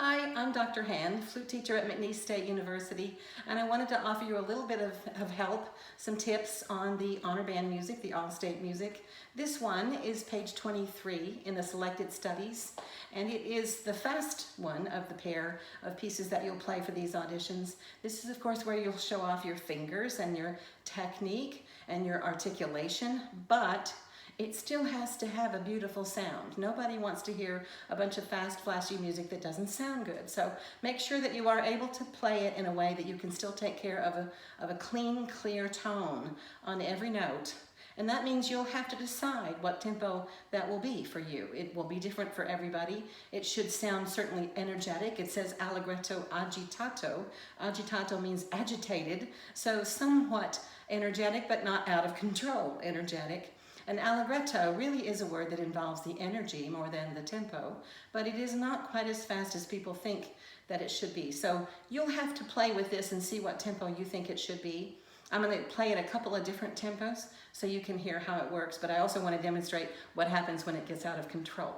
Hi, I'm Dr. Hand, flute teacher at McNeese State University, and I wanted to offer you a little bit of help, some tips on the honor band music, the all-state music. This one is page 23 in the selected studies, and it is the fast one of the pair of pieces that you'll play for these auditions. This is, of course, where you'll show off your fingers and your technique and your articulation, but it still has to have a beautiful sound. Nobody wants to hear a bunch of fast, flashy music that doesn't sound good. So make sure that you are able to play it in a way that you can still take care of a clean, clear tone on every note. And that means you'll have to decide what tempo that will be for you. It will be different for everybody. It should sound certainly energetic. It says Allegretto, agitato. Agitato means agitated, so somewhat energetic, but not out of control energetic. And Allegretto really is a word that involves the energy more than the tempo, but it is not quite as fast as people think that it should be. So you'll have to play with this and see what tempo you think it should be. I'm going to play it a couple of different tempos so you can hear how it works, but I also want to demonstrate what happens when it gets out of control.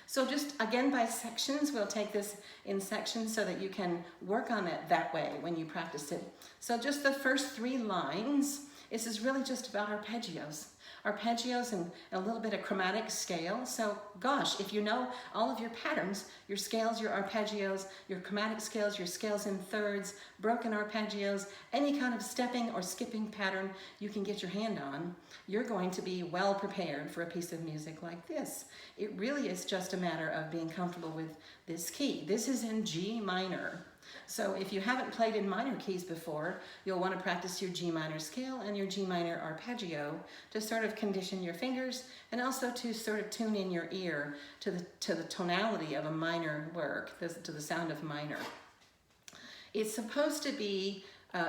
So just again by sections, we'll take this in sections so that you can work on it that way when you practice it. So just the first 3 lines, this is really just about arpeggios. Arpeggios and a little bit of chromatic scale. So gosh, if you know all of your patterns, your scales, your arpeggios, your chromatic scales, your scales in thirds, broken arpeggios, any kind of stepping or skipping pattern you can get your hand on, you're going to be well prepared for a piece of music like this. It really is just a matter of being comfortable with this key. This is in G minor. So if you haven't played in minor keys before, you'll want to practice your G minor scale and your G minor arpeggio to sort of condition your fingers and also to sort of tune in your ear to the tonality of a minor work, to the sound of minor. It's supposed to be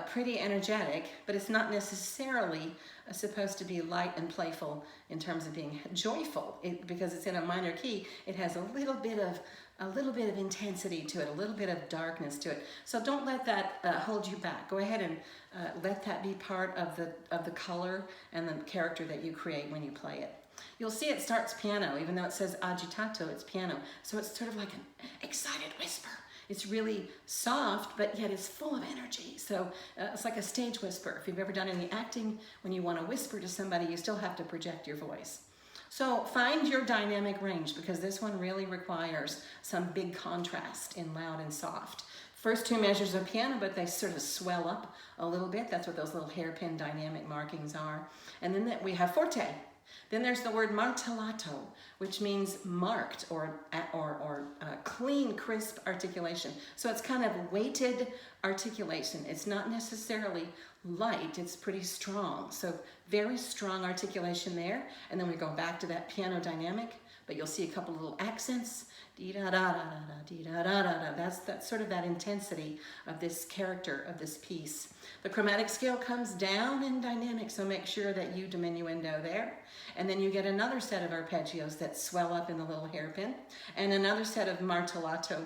pretty energetic, but it's not necessarily supposed to be light and playful in terms of being joyful. Because it's in a minor key, it has a little bit of intensity to it, a little bit of darkness to it. So don't let that hold you back. Go ahead and let that be part of the color and the character that you create when you play it. You'll see it starts piano, even though it says agitato, it's piano. So it's sort of like an excited whisper. It's really soft, but yet it's full of energy. So it's like a stage whisper. If you've ever done any acting, when you want to whisper to somebody, you still have to project your voice. So find your dynamic range, because this one really requires some big contrast in loud and soft. First 2 measures are piano, but they sort of swell up a little bit. That's what those little hairpin dynamic markings are. And then we have forte. Then there's the word martellato, which means marked or clean, crisp articulation. So it's kind of weighted articulation. It's not necessarily light, it's pretty strong. So very strong articulation there. And then we go back to that piano dynamic, but you'll see a couple of little accents. Dee-da-da-da-da-da, dee-da-da-da-da. That's sort of that intensity of this character of this piece. The chromatic scale comes down in dynamic, so make sure that you diminuendo there. And then you get another set of arpeggios that swell up in the little hairpin, and another set of martellato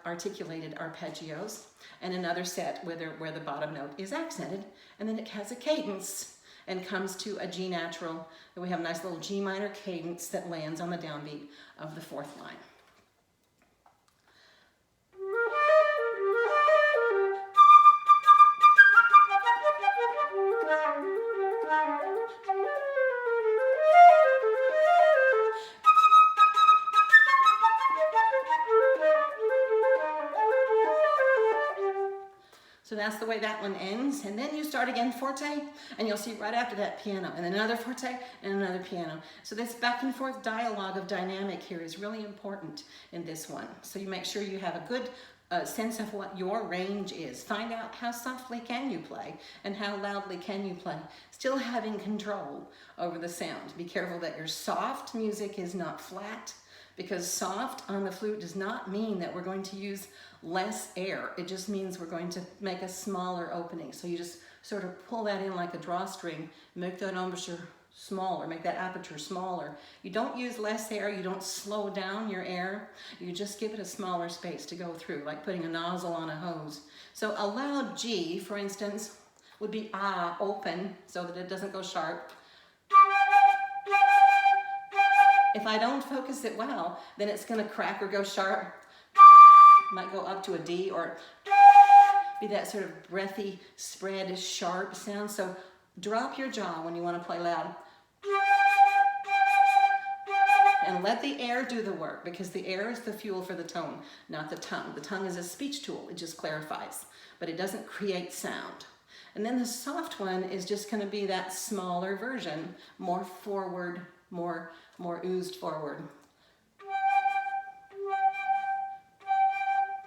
articulated arpeggios, and another set where the bottom note is accented, and then it has a cadence and comes to a G natural. And we have a nice little G minor cadence that lands on the downbeat of the 4th line. So that's the way that one ends. And then you start again forte, and you'll see right after that piano, and another forte, and another piano. So this back and forth dialogue of dynamic here is really important in this one. So you make sure you have a good sense of what your range is. Find out how softly can you play and how loudly can you play, still having control over the sound. Be careful that your soft music is not flat, because soft on the flute does not mean that we're going to use less air. It just means we're going to make a smaller opening. So you just sort of pull that in like a drawstring, make that embouchure smaller, make that aperture smaller. You don't use less air, you don't slow down your air, you just give it a smaller space to go through, like putting a nozzle on a hose. So a loud G, for instance, would be open so that it doesn't go sharp. If I don't focus it well, then it's going to crack or go sharp. Might go up to a D or be that sort of breathy, spread, sharp sound. So drop your jaw when you want to play loud. And let the air do the work, because the air is the fuel for the tone, not the tongue. The tongue is a speech tool. It just clarifies, but it doesn't create sound. And then the soft one is just going to be that smaller version, more forward, more oozed forward.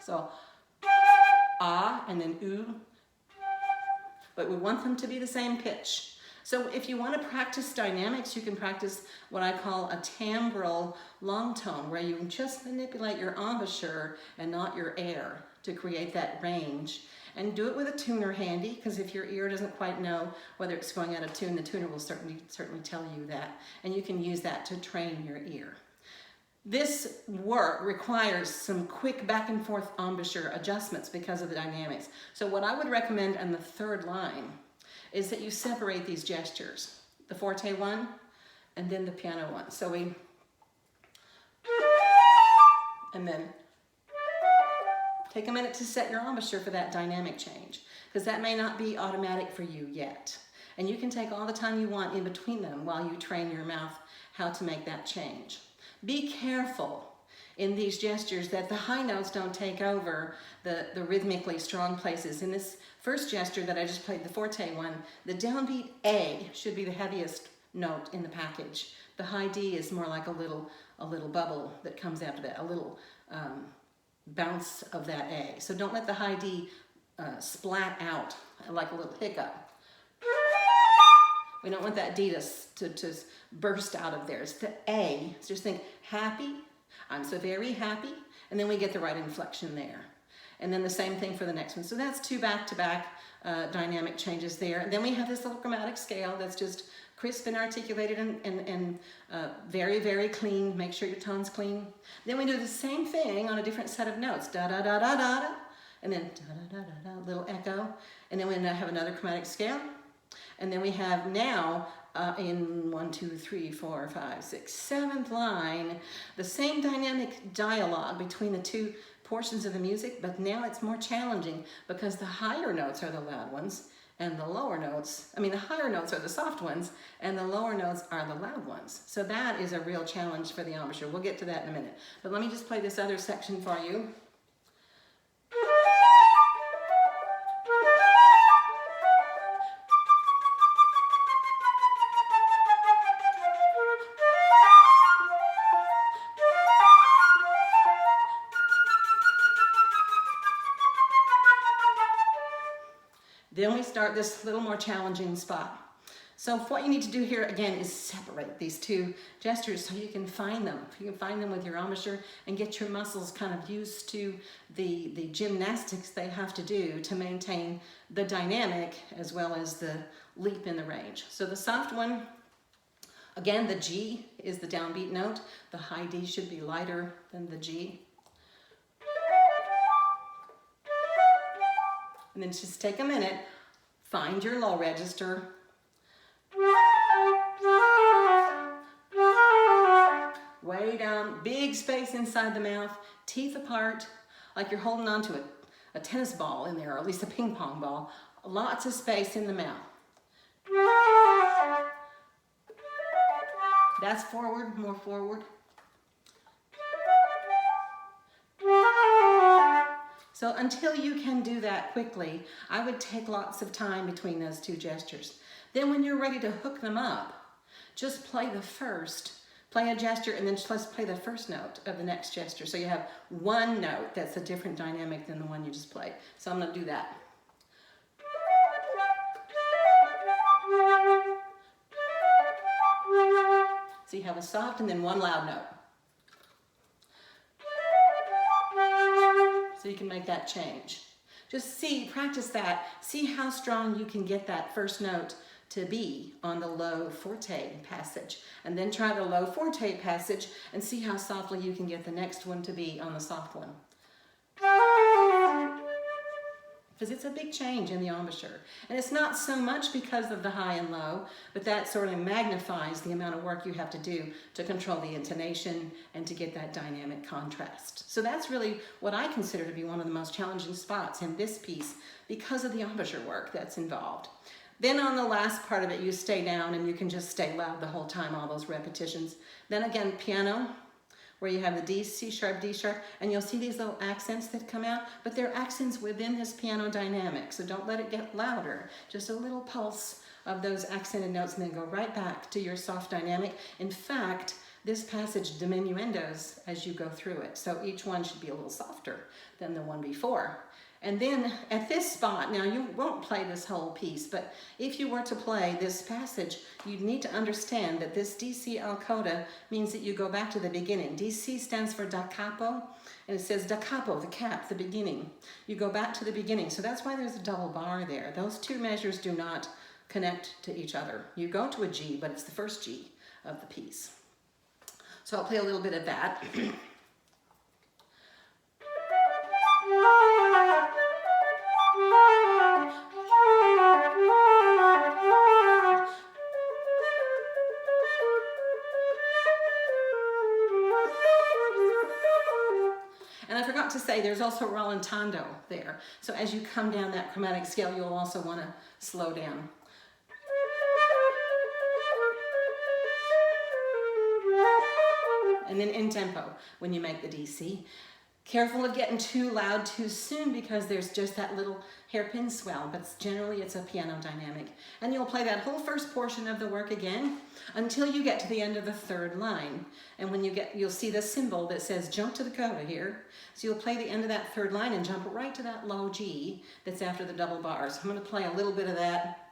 So, ah, and then oo, but we want them to be the same pitch. So if you want to practice dynamics, you can practice what I call a timbral long tone, where you just manipulate your embouchure and not your air to create that range. And do it with a tuner handy, because if your ear doesn't quite know whether it's going out of tune, the tuner will certainly tell you that. And you can use that to train your ear. This work requires some quick back and forth embouchure adjustments because of the dynamics. So what I would recommend on the third line is that you separate these gestures, the forte one and then the piano one. So we, and then take a minute to set your embouchure for that dynamic change, because that may not be automatic for you yet. And you can take all the time you want in between them while you train your mouth how to make that change. Be careful in these gestures that the high notes don't take over the rhythmically strong places. In this first gesture that I just played, the forte one, the downbeat A should be the heaviest note in the package. The high D is more like a little bubble that comes after that, a little bounce of that A. So don't let the high D splat out like a little hiccup. We don't want that D to burst out of there. It's the A. So just think, happy, I'm so very happy, and then we get the right inflection there. And then the same thing for the next one. So that's two back-to-back dynamic changes there. And then we have this little chromatic scale that's just crisp and articulated and very, very clean. Make sure your tone's clean. Then we do the same thing on a different set of notes. Da-da-da-da-da-da. And then da-da-da-da-da, little echo. And then we have another chromatic scale. And then we have now in 1, 2, 3, 4, 5, 6, 7th line, the same dynamic dialogue between the two portions of the music, but now it's more challenging because the higher notes are the loud ones and the lower notes, the higher notes are the soft ones and the lower notes are the loud ones. So that is a real challenge for the embouchure. We'll get to that in a minute. But let me just play this other section for you. Then we start this little more challenging spot. So what you need to do here again is separate these two gestures so you can find them. You can find them with your embouchure and get your muscles kind of used to the gymnastics they have to do to maintain the dynamic as well as the leap in the range. So the soft one, again, the G is the downbeat note. The high D should be lighter than the G. And then just take a minute, find your low register. Way down, big space inside the mouth, teeth apart, like you're holding on to a tennis ball in there, or at least a ping pong ball. Lots of space in the mouth. That's forward, more forward. So until you can do that quickly, I would take lots of time between those two gestures. Then when you're ready to hook them up, just play a gesture, and then just play the first note of the next gesture. So you have one note that's a different dynamic than the one you just played. So I'm going to do that. So you have a soft and then one loud note. So you can make that change. Just practice that. See how strong you can get that first note to be on the low forte passage. And then try the low forte passage and see how softly you can get the next one to be on the soft one. because it's a big change in the embouchure. And it's not so much because of the high and low, but that sort of magnifies the amount of work you have to do to control the intonation and to get that dynamic contrast. So that's really what I consider to be one of the most challenging spots in this piece because of the embouchure work that's involved. Then on the last part of it, you stay down and you can just stay loud the whole time, all those repetitions. Then again, piano, where you have the D, C sharp, D sharp, and you'll see these little accents that come out, but they're accents within this piano dynamic, so don't let it get louder. Just a little pulse of those accented notes and then go right back to your soft dynamic. In fact, this passage diminuendos as you go through it, so each one should be a little softer than the one before. And then at this spot, now you won't play this whole piece, but if you were to play this passage, you'd need to understand that this DC al coda means that you go back to the beginning. DC stands for da capo, and it says da capo, the cap, the beginning. You go back to the beginning, so that's why there's a double bar there. Those two measures do not connect to each other. You go to a G, but it's the first G of the piece. So I'll play a little bit of that. And I forgot to say, there's also rallentando there. So as you come down that chromatic scale, you'll also want to slow down. And then in tempo when you make the DC. Careful of getting too loud too soon because there's just that little hairpin swell, but generally it's a piano dynamic. And you'll play that whole first portion of the work again until you get to the end of the third line. And when you get, you'll see the symbol that says jump to the coda here. So you'll play the end of that third line and jump right to that low G that's after the double bars. I'm going to play a little bit of that.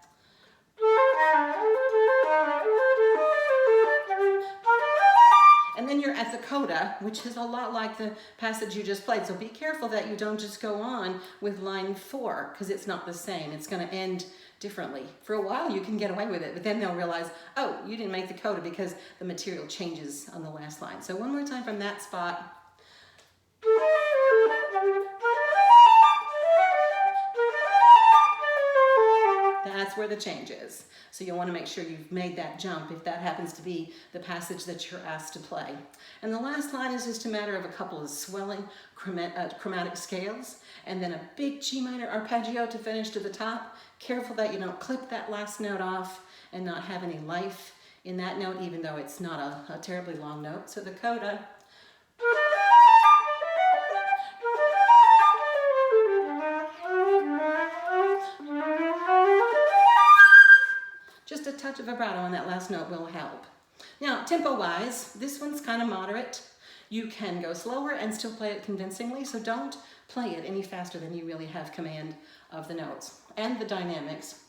And then you're at the coda, which is a lot like the passage you just played. So be careful that you don't just go on with line 4, because it's not the same. It's going to end differently. For a while you can get away with it, but then they'll realize, oh, you didn't make the coda because the material changes on the last line. So one more time from that spot. That's where the change is. So you'll want to make sure you've made that jump if that happens to be the passage that you're asked to play. And the last line is just a matter of a couple of swelling chromatic scales and then a big G minor arpeggio to finish to the top. Careful that you don't clip that last note off and not have any life in that note, even though it's not a terribly long note. So the coda. Just a touch of vibrato on that last note will help. Now, tempo-wise, this one's kind of moderate. You can go slower and still play it convincingly, so don't play it any faster than you really have command of the notes and the dynamics.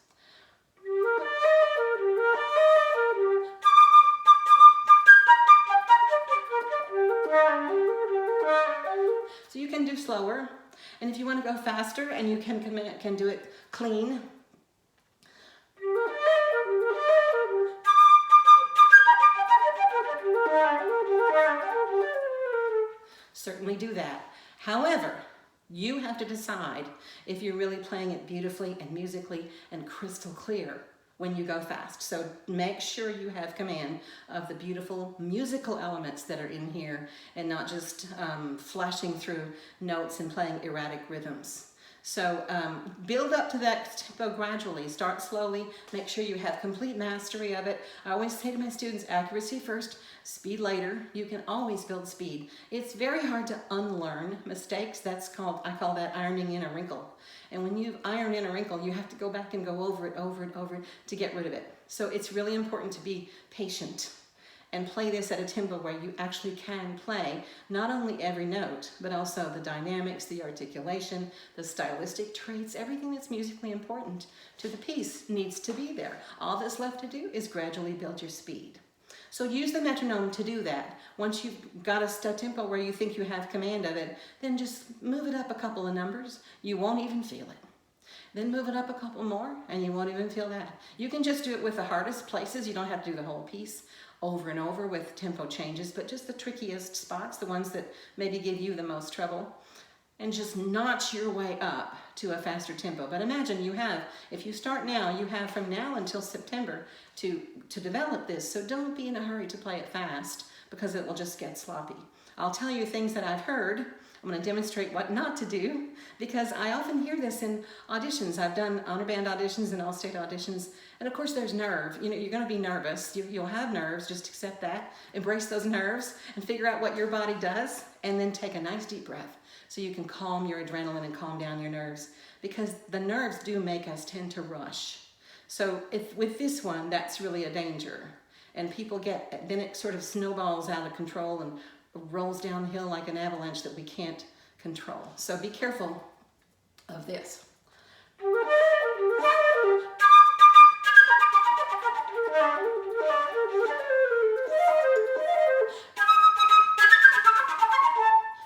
So you can do slower, and if you want to go faster and you can do it clean. Certainly do that. However, you have to decide if you're really playing it beautifully and musically and crystal clear when you go fast. So make sure you have command of the beautiful musical elements that are in here and not just flashing through notes and playing erratic rhythms. So build up to that tempo gradually. Start slowly. Make sure you have complete mastery of it. I always say to my students, accuracy first, speed later. You can always build speed. It's very hard to unlearn mistakes. I call that ironing in a wrinkle. And when you iron in a wrinkle, you have to go back and go over it, over and over to get rid of it. So it's really important to be patient and play this at a tempo where you actually can play not only every note, but also the dynamics, the articulation, the stylistic traits, everything that's musically important to the piece needs to be there. All that's left to do is gradually build your speed. So use the metronome to do that. Once you've got a tempo where you think you have command of it, then just move it up a couple of numbers. You won't even feel it. Then move it up a couple more and you won't even feel that. You can just do it with the hardest places. You don't have to do the whole piece over and over with tempo changes, but just the trickiest spots, the ones that maybe give you the most trouble. and just notch your way up to a faster tempo. But imagine you have, if you start now, you have from now until September to develop this. So don't be in a hurry to play it fast because it will just get sloppy. I'll tell you things that I've heard. I'm going to demonstrate what not to do because I often hear this in auditions. I've done honor band auditions and all-state auditions, and of course there's nerve. You know, you're going to be nervous. You'll have nerves. Just accept that. Embrace those nerves and figure out what your body does, and then take a nice deep breath so you can calm your adrenaline and calm down your nerves, because the nerves do make us tend to rush. So if with this one, that's really a danger, and people get, then it sort of snowballs out of control and rolls downhill like an avalanche that we can't control. So be careful of this.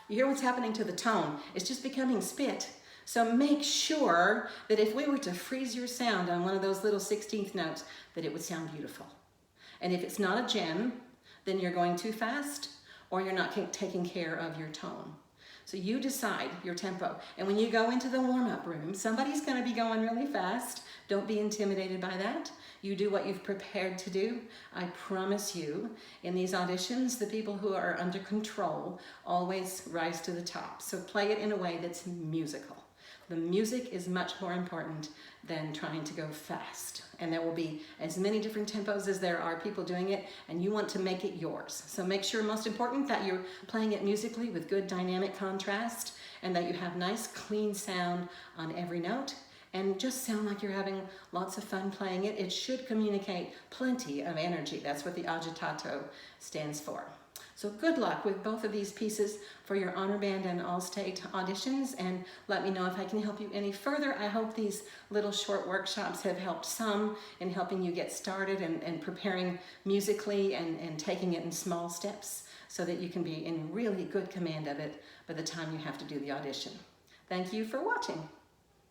You hear what's happening to the tone. It's just becoming spit. So make sure that if we were to freeze your sound on one of those little 16th notes, that it would sound beautiful. And if it's not a gem, then you're going too fast, or you're not taking care of your tone. So you decide your tempo. And when you go into the warm-up room, somebody's gonna be going really fast. Don't be intimidated by that. You do what you've prepared to do. I promise you, in these auditions, the people who are under control always rise to the top. So play it in a way that's musical. The music is much more important than trying to go fast. And there will be as many different tempos as there are people doing it, and you want to make it yours. So make sure, most important, that you're playing it musically with good dynamic contrast, and that you have nice, clean sound on every note, and just sound like you're having lots of fun playing it. It should communicate plenty of energy. That's what the agitato stands for. So good luck with both of these pieces for your honor band and all-state auditions, and let me know if I can help you any further. I hope these little short workshops have helped some in helping you get started and preparing musically and taking it in small steps so that you can be in really good command of it by the time you have to do the audition. Thank you for watching.